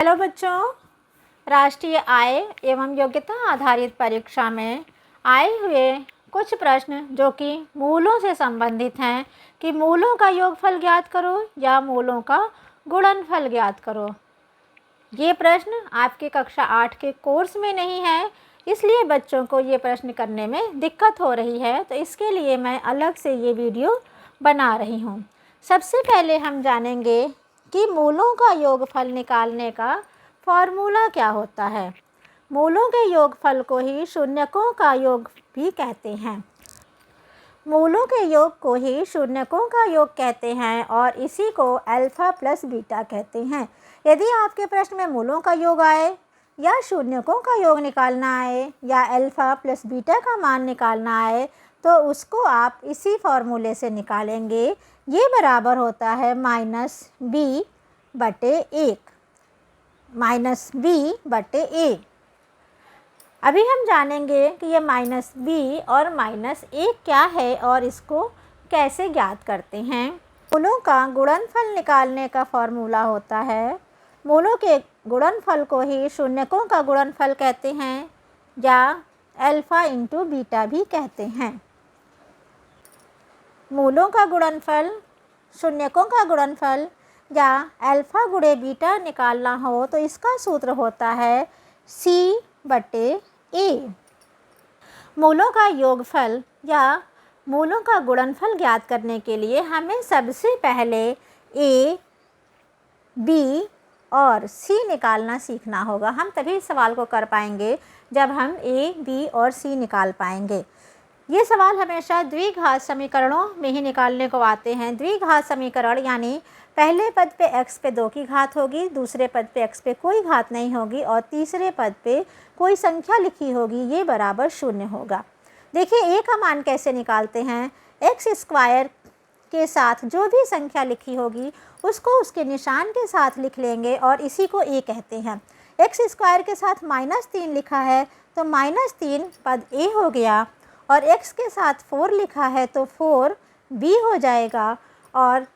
Hello बच्चों, राष्ट्रीय आय एवं योग्यता आधारित परीक्षा में आए हुए कुछ प्रश्न जो कि मूलों से संबंधित हैं कि मूलों का योगफल ज्ञात करो या मूलों का गुणनफल ज्ञात करो। ये प्रश्न आपके कक्षा 8 के कोर्स में नहीं है, इसलिए बच्चों को ये प्रश्न करने में दिक्कत हो रही है, तो इसके लिए मैं अलग से ये वीडियो बना रही हूँ। सबसे पहले हम जानेंगे कि मूलों का योगफल निकालने का फॉर्मूला क्या होता है। मूलों के योगफल को ही शून्यकों का योग भी कहते हैं। मूलों के योग को ही शून्यकों का योग कहते हैं और इसी को अल्फ़ा प्लस बीटा कहते हैं। यदि आपके प्रश्न में मूलों का योग आए या शून्यकों का योग निकालना आए या अल्फ़ा प्लस बीटा का मान निकालना आए तो उसको आप इसी फॉर्मूले से निकालेंगे। ये बराबर होता है -b/1 -b/a। अभी हम जानेंगे कि ये -b और -1 क्या है और इसको कैसे ज्ञात करते हैं। मूलों का गुणनफल निकालने का फॉर्मूला होता है, मूलों के गुणनफल को ही शून्यकों का गुणनफल कहते हैं या अल्फ़ा इंटू बीटा भी कहते हैं। मूलों का गुणनफल, शून्यकों का गुणनफल या अल्फ़ा गुणे बीटा निकालना हो तो इसका सूत्र होता है c/a। मूलों का योगफल या मूलों का गुणनफल ज्ञात करने के लिए हमें सबसे पहले a, b और c निकालना सीखना होगा। हम तभी इस सवाल को कर पाएंगे जब हम a, b और c निकाल पाएंगे। ये सवाल हमेशा द्विघात समीकरणों में ही निकालने को आते हैं। द्विघात समीकरण यानी पहले पद पे x पे 2 की घात होगी, दूसरे पद पे x पे कोई घात नहीं होगी और तीसरे पद पे कोई संख्या लिखी होगी, ये बराबर 0 होगा। देखिए a का मान कैसे निकालते हैं। x² के साथ जो भी संख्या लिखी होगी उसको उसके निशान के साथ लिख लेंगे और इसी को a कहते हैं। x² के साथ -3 लिखा है तो -3 पद a हो गया और x के साथ 4 लिखा है तो 4 b हो जाएगा और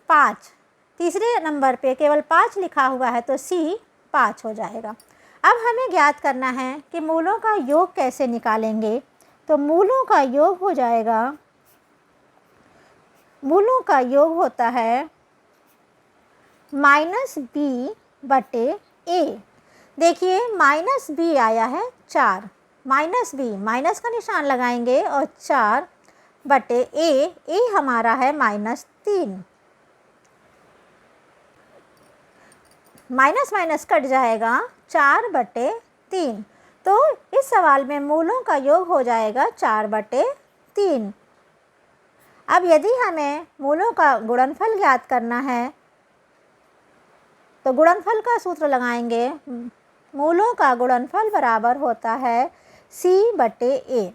5 तीसरे नंबर पे केवल 5 लिखा हुआ है तो c 5 हो जाएगा। अब हमें ज्ञात करना है कि मूलों का योग कैसे निकालेंगे। तो मूलों का योग हो जाएगा, मूलों का योग होता है -b/a। देखिए -b आया है 4, -b माइनस का निशान लगाएंगे और 4/a, a हमारा है -3। माइनस माइनस कट जाएगा 4/3। तो इस सवाल में मूलों का योग हो जाएगा 4/3। अब यदि हमें मूलों का गुणनफल ज्ञात करना है तो गुणनफल का सूत्र लगाएंगे। मूलों का गुणनफल बराबर होता है c/a।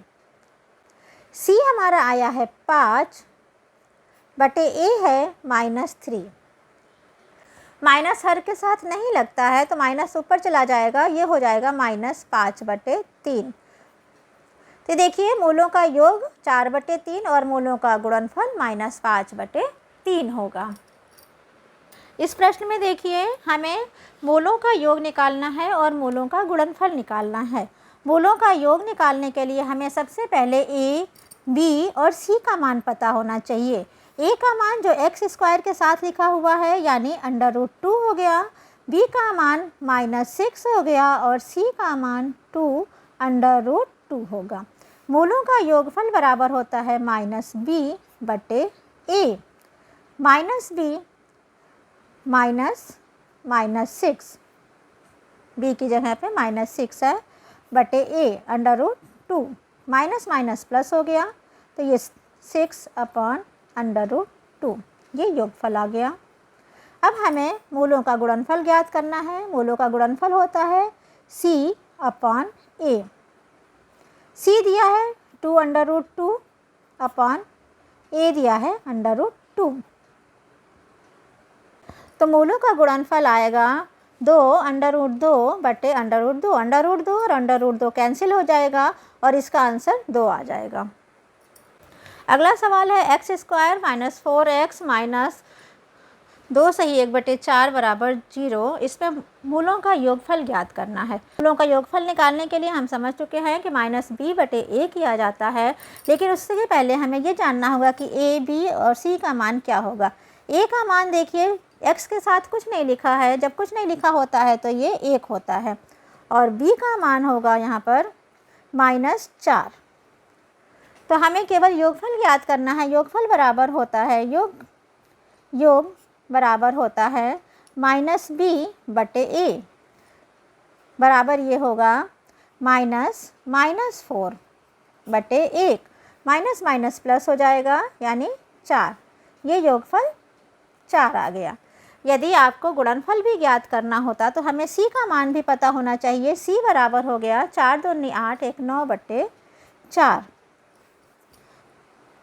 c हमारा आया है 5/a है -3। माइनस हर के साथ नहीं लगता है तो माइनस ऊपर चला जाएगा, ये हो जाएगा -5/3। तो देखिए मूलों का योग 4/3 और मूलों का गुणनफल -5/3 होगा। इस प्रश्न में देखिए हमें मूलों का योग निकालना है और मूलों का गुणनफल निकालना है। मूलों का योग निकालने के लिए हमें सबसे पहले a, b और c का मान पता होना चाहिए। a का मान जो x² के साथ लिखा हुआ है यानी √2 हो गया, b का मान -6 हो गया और c का मान 2√2 होगा। मूलों का योगफल बराबर होता है -b/a। -b -6, b की जगह पे -6 है बटे a √2, माइनस माइनस प्लस हो गया तो ये 6/√2, ये योगफल आ गया। अब हमें मूलों का गुणनफल ज्ञात करना है। मूलों का गुणनफल होता है c/a। c दिया है 2√2 अपॉन a दिया है √2। तो मूलों का गुणनफल आएगा 2√2/√2। √2 और √2 कैंसिल हो जाएगा और इसका आंसर 2 आ जाएगा। अगला सवाल है x² -4x 2 सही 1/4 बराबर 0। इसमें मूलों का योगफल ज्ञात करना है। मूलों का योगफल निकालने के लिए हम समझ चुके हैं कि -b/a किया जाता है, लेकिन उससे पहले हमें ये जानना होगा कि a, b और c का मान क्या होगा। a का मान देखिए x के साथ कुछ नहीं लिखा है, जब कुछ नहीं लिखा होता है तो ये 1 होता है, और b का मान होगा यहाँ पर -4। तो हमें केवल योगफल ज्ञात करना है। योगफल बराबर होता है योग बराबर होता है -b/a बराबर ये होगा -4/1, माइनस माइनस प्लस हो जाएगा यानी 4। ये योगफल 4 आ गया। यदि आपको गुणनफल भी ज्ञात करना होता तो हमें c का मान भी पता होना चाहिए। c बराबर हो गया 4 दूनी 8 1 9/4।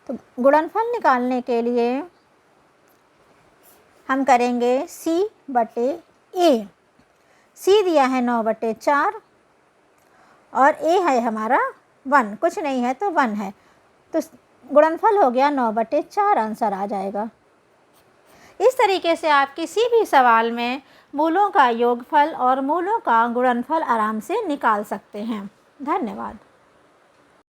तो गुणनफल निकालने के लिए हम करेंगे c/a। c दिया है 9/4 और a है हमारा 1, कुछ नहीं है तो 1 है, तो गुणनफल हो गया 9/4, आंसर आ जाएगा। इस तरीके से आप किसी भी सवाल में मूलों का योगफल और मूलों का गुणनफल आराम से निकाल सकते हैं। धन्यवाद।